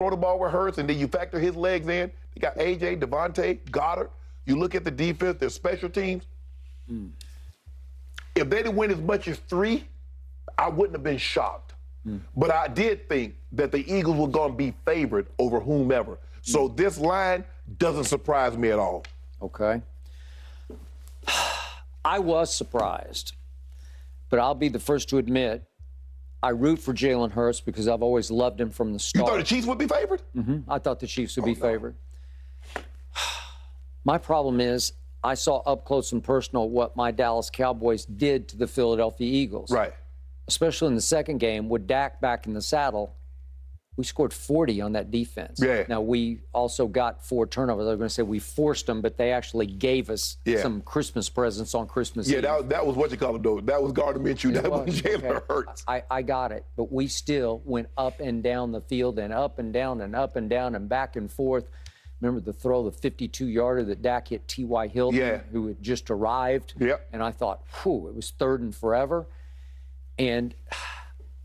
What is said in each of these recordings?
throw the ball with Hurts, and then you factor his legs in. They got A.J., Devontae, Goddard. You look at the defense, their special teams. If they didn't win as much as 3, I wouldn't have been shocked. But I did think that the Eagles were going to be favored over whomever. So this line doesn't surprise me at all. Okay. I was surprised, but I'll be the first to admit I root for Jalen Hurts because I've always loved him from the start. You thought the Chiefs would be favored? I thought the Chiefs would be favored. My problem is I saw up close and personal what my Dallas Cowboys did to the Philadelphia Eagles. Right. Especially in the second game with Dak back in the saddle. We scored 40 on that defense. Yeah. Now, we also got 4 turnovers. I was going to say we forced them, but they actually gave us some Christmas presents on Christmas Eve. Yeah, that was what you call it, though. That was Gardner Minshew. That was Jalen Hurts. I got it. But we still went up and down the field and up and down and up and down and back and forth. Remember the throw, the 52-yarder that Dak hit T.Y. Hilton, who had just arrived? Yep. And I thought, whew, it was 3rd and forever. And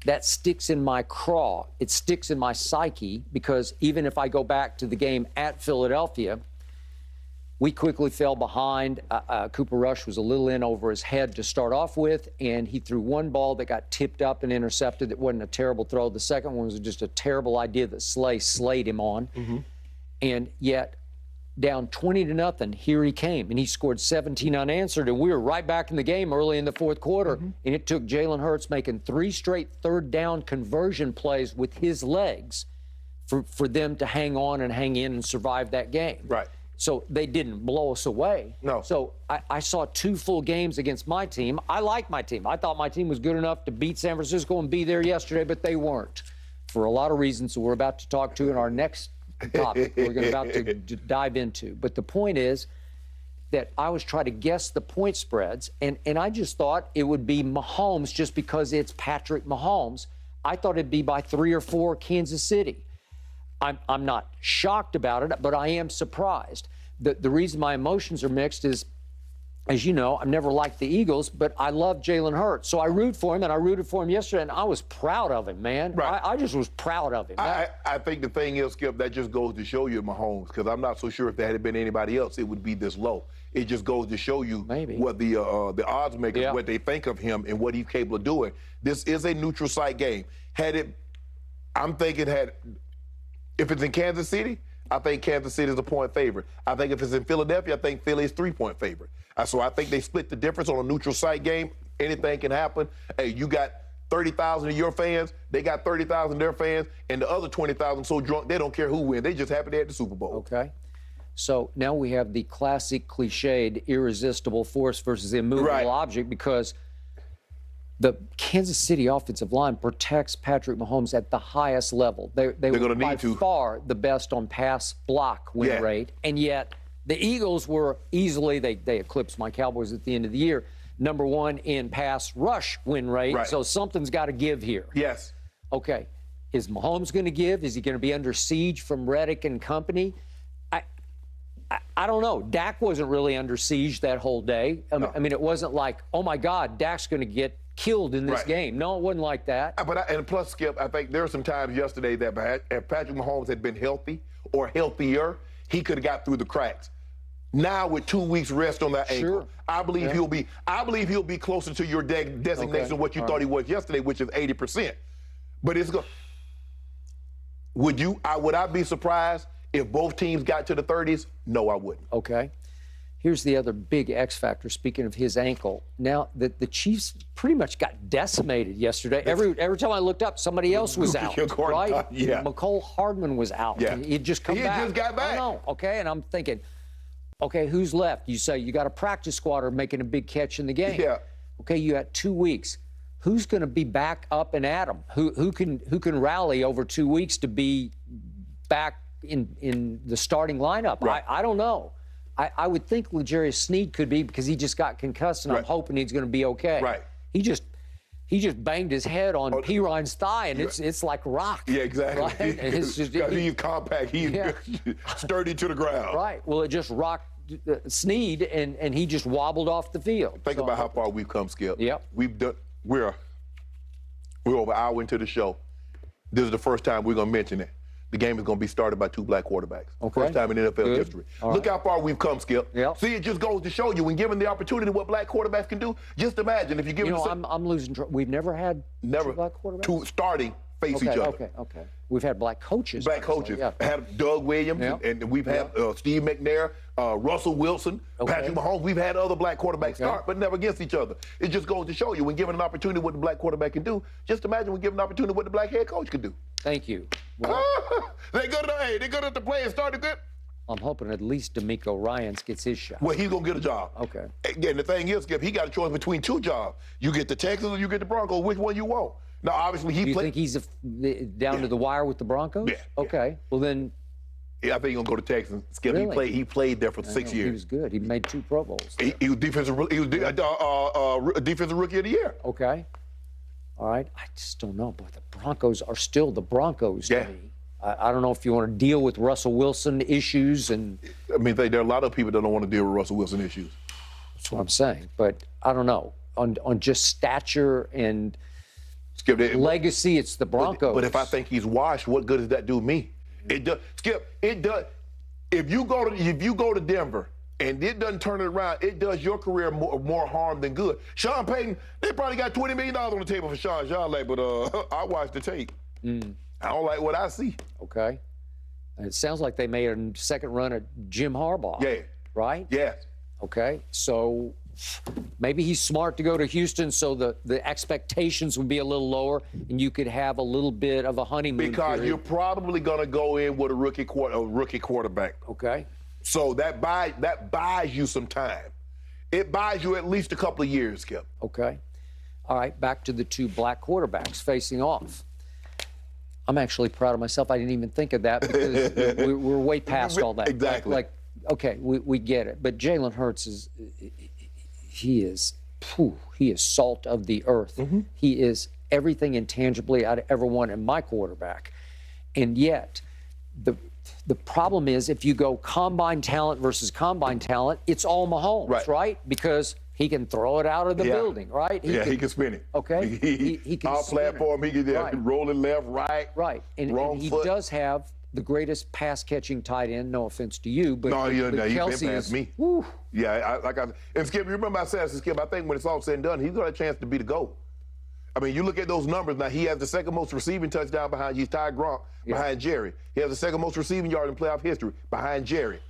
that sticks in my craw. It sticks in my psyche because even if I go back to the game at Philadelphia, we quickly fell behind. Cooper Rush was a little in over his head to start off with, and he threw one ball that got tipped up and intercepted. That wasn't a terrible throw. The second one was just a terrible idea that Slay slayed him on. And yet, down 20-0, here he came, and he scored 17 unanswered, and we were right back in the game early in the fourth quarter, and it took Jalen Hurts making 3 straight third-down conversion plays with his legs for them to hang on and hang in and survive that game. Right. So they didn't blow us away. No. So I saw 2 full games against my team. I like my team. I thought my team was good enough to beat San Francisco and be there yesterday, but they weren't for a lot of reasons that we're about to talk to in our next topic we're about to dive into. But the point is that I was trying to guess the point spreads, and I just thought it would be Mahomes just because it's Patrick Mahomes. I thought it'd be by 3 or 4 Kansas City. I'm not shocked about it, but I am surprised. The reason my emotions are mixed is, as you know, I've never liked the Eagles, but I love Jalen Hurts. So I root for him, and I rooted for him yesterday, and I was proud of him, man. Right. I just was proud of him. I think the thing is, Skip, that just goes to show you Mahomes, because I'm not so sure if there had been anybody else, it would be this low. It just goes to show you what the odds makers, what they think of him and what he's capable of doing. This is a neutral site game. If it's in Kansas City, I think Kansas City is a point favorite. I think if it's in Philadelphia, I think Philly is 3-point favorite. So I think they split the difference on a neutral site game. Anything can happen. Hey, you got 30,000 of your fans, they got 30,000 of their fans, and the other 20,000 so drunk they don't care who wins. They just happy they're at the Super Bowl. Okay. So now we have the classic cliched irresistible force versus immovable object, because the Kansas City offensive line protects Patrick Mahomes at the highest level. They're were by far the best on pass block win rate, and yet the Eagles were easily, they eclipsed my Cowboys at the end of the year, #1 in pass rush win rate. Right. So something's got to give here. Yes. Okay. Is Mahomes going to give? Is he going to be under siege from Reddick and company? I don't know. Dak wasn't really under siege that whole day. I mean, it wasn't like, oh, my God, Dak's going to get killed in this game. No, it wasn't like that. And plus, Skip, I think there were some times yesterday that if Patrick Mahomes had been healthy or healthier, he could have got through the cracks. Now, with 2 weeks rest on that ankle, I believe he'll be closer to your designation of what you thought he was yesterday, which is 80%. But it's good. Would I be surprised if both teams got to the 30s? No, I wouldn't. Okay. Here's the other big X factor, speaking of his ankle. Now, the Chiefs pretty much got decimated yesterday. Every time I looked up, somebody else was out, right? Yeah. McCole Hardman was out. Yeah. He'd just come back. He just got back. I know, okay? And I'm thinking, okay, who's left? You say you got a practice squatter making a big catch in the game. Yeah. Okay, you had 2 weeks. Who's going to be back up and at him? Who can rally over 2 weeks to be back in the starting lineup? Right. I don't know. I would think L'Jarius Sneed could be, because he just got concussed, and I'm hoping he's going to be okay. Right. He just banged his head on Piron's thigh, and it's like rock. Yeah, exactly. Right? And he's compact. He's sturdy to the ground. Right. Well, it just rocked Sneed, and he just wobbled off the field. Think about how far we've come, Skip. Yep. We're over an hour into the show. This is the first time we're going to mention it. the game is going to be started by 2 black quarterbacks. Okay. First time in NFL history. Look how far we've come, Skip. Yep. See, it just goes to show you, when given the opportunity what black quarterbacks can do, just imagine if you give I'm losing track. We've never had 2 black quarterbacks? 2 starting face each other. Okay. We've had black coaches. Black coaches. Yeah. Had Doug Williams, and we've had Steve McNair, Russell Wilson, Patrick Mahomes. We've had other black quarterbacks start, but never against each other. It just goes to show you, when given an opportunity what the black quarterback can do, just imagine when given an opportunity what the black head coach can do. Thank you. Well, they good at the play and started good. I'm hoping at least D'Amico Ryans gets his shot. Well, he's going to get a job. Okay. Again, the thing is, Skip, he got a choice between 2 jobs. You get the Texans or you get the Broncos. Which one you want? Now, obviously, Do you think he's down to the wire with the Broncos? Yeah. Okay. Well, then. Yeah, I think he's going to go to Texas. Skip, Really? he played there for 6 years. He was good. He made 2 Pro Bowls. He was defensive rookie of the year. Okay. All right. I just don't know. But the Broncos are still the Broncos to me. I don't know if you want to deal with Russell Wilson issues. And I mean, there are a lot of people that don't want to deal with Russell Wilson issues. That's what I'm saying. But I don't know. On just stature and Skip, legacy, it's the Broncos. But if I think he's washed, what good does that do me? It does, Skip. It does. If you go to Denver and it doesn't turn it around, it does your career more harm than good. Sean Payton, they probably got $20 million on the table for Sean like, but I watched the tape. I don't like what I see. Okay. And it sounds like they made a second run at Jim Harbaugh. Yeah. Right? Yes. Okay. So maybe he's smart to go to Houston so the expectations would be a little lower and you could have a little bit of a honeymoon Because period. you're probably going to go in with a rookie quarterback. Okay. So that buys you some time. It buys you at least a couple of years, Skip. Okay. All right, back to the 2 black quarterbacks facing off. I'm actually proud of myself. I didn't even think of that because we're way past all that. Exactly. Okay, we get it. But Jalen Hurts he is salt of the earth. He is everything intangibly I'd ever want in my quarterback. And yet, the problem is if you go combine talent versus combine talent, it's all Mahomes, right? Because he can throw it out of the building, right? He can spin it. Okay. He can off platform, he can roll it left, right. Right. And he does have the greatest pass-catching tight end, no offense to you, but Kelsey he past me. Whew. Yeah, and Skip, you remember I said, Skip, I think when it's all said and done, he's got a chance to be the GOAT. I mean, you look at those numbers now. He has the second most receiving touchdown behind you, Ty Gronk, behind Jerry. He has the second most receiving yard in playoff history behind Jerry.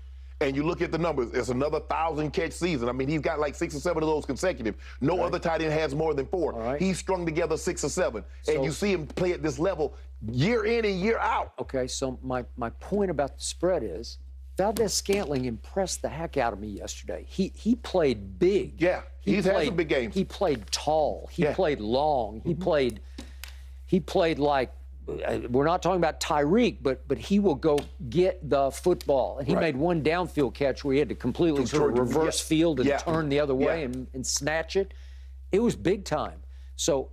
And you look at the numbers, it's another 1,000-catch season. I mean, he's got like 6 or 7 of those consecutive. No other tight end has more than 4. Right. He's strung together 6 or 7. And you see him play at this level year in and year out. Okay, so my point about the spread is Valdez-Scantling impressed the heck out of me yesterday. He played big. Yeah, he's had some big games. He played tall. He played long. He played like, we're not talking about Tyreek, but he will go get the football. And he made one downfield catch where he had to completely sort of reverse field and turn the other way and snatch it. It was big time. So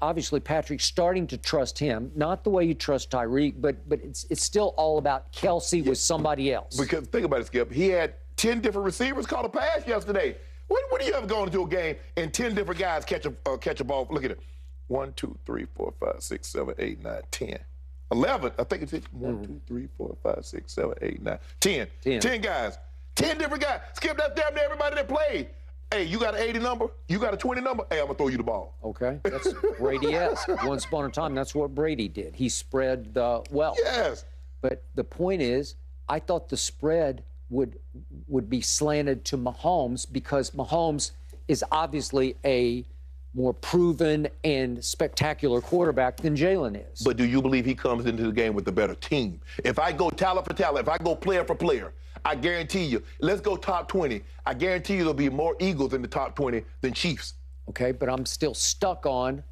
obviously Patrick's starting to trust him, not the way you trust Tyreek, but it's still all about Kelsey with somebody else. Because think about it, Skip. He had 10 different receivers caught a pass yesterday. When do you ever go into a game and 10 different guys catch a ball? Look at it. 1, 2, 3, 4, 5, 6, 7, 8, 9, 10. 11. I think it's 1, 2, 3, 4, 5, 6, 7, 8, 9, 10. 10 guys. 10 different guys. Skip, that's damn near everybody that played. Hey, you got an 80 number? You got a 20 number? Hey, I'm going to throw you the ball. Okay. That's Brady-esque. Once upon a time, that's what Brady did. He spread the wealth. Yes. But the point is, I thought the spread would be slanted to Mahomes because Mahomes is obviously a more proven and spectacular quarterback than Jalen is. But do you believe he comes into the game with a better team? If I go talent for talent, if I go player for player, I guarantee you, let's go top 20. I guarantee you there'll be more Eagles in the top 20 than Chiefs. Okay, but I'm still stuck on,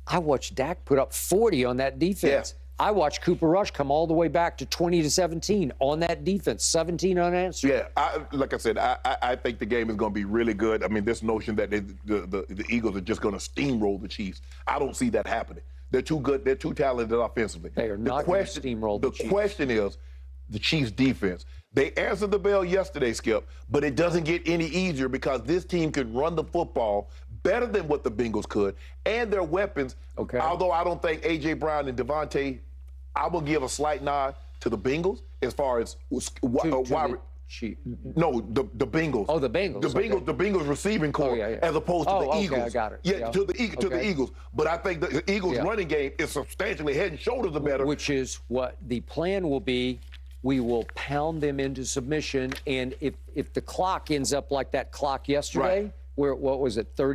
I watched Dak put up 40 on that defense. Yeah. I watched Cooper Rush come all the way back to 20-17 on that defense, 17 unanswered. Yeah, like I said, I think the game is going to be really good. I mean, this notion that the Eagles are just going to steamroll the Chiefs, I don't see that happening. They're too good. They're too talented offensively. They are not going to steamroll the Chiefs. The question is the Chiefs' defense. They answered the bell yesterday, Skip, but it doesn't get any easier because this team can run the football better than what the Bengals could, and their weapons. Okay. Although I don't think A.J. Brown and Devontae, I will give a slight nod to the Bengals as far as No, the Bengals. Oh, the Bengals. The Bengals receiving core as opposed to the Eagles. Okay, I got it. Yeah, to the Eagles. But I think the Eagles' running game is substantially head and shoulders better. Which is what the plan will be. We will pound them into submission, and if the clock ends up like that clock yesterday, where what was it, 30?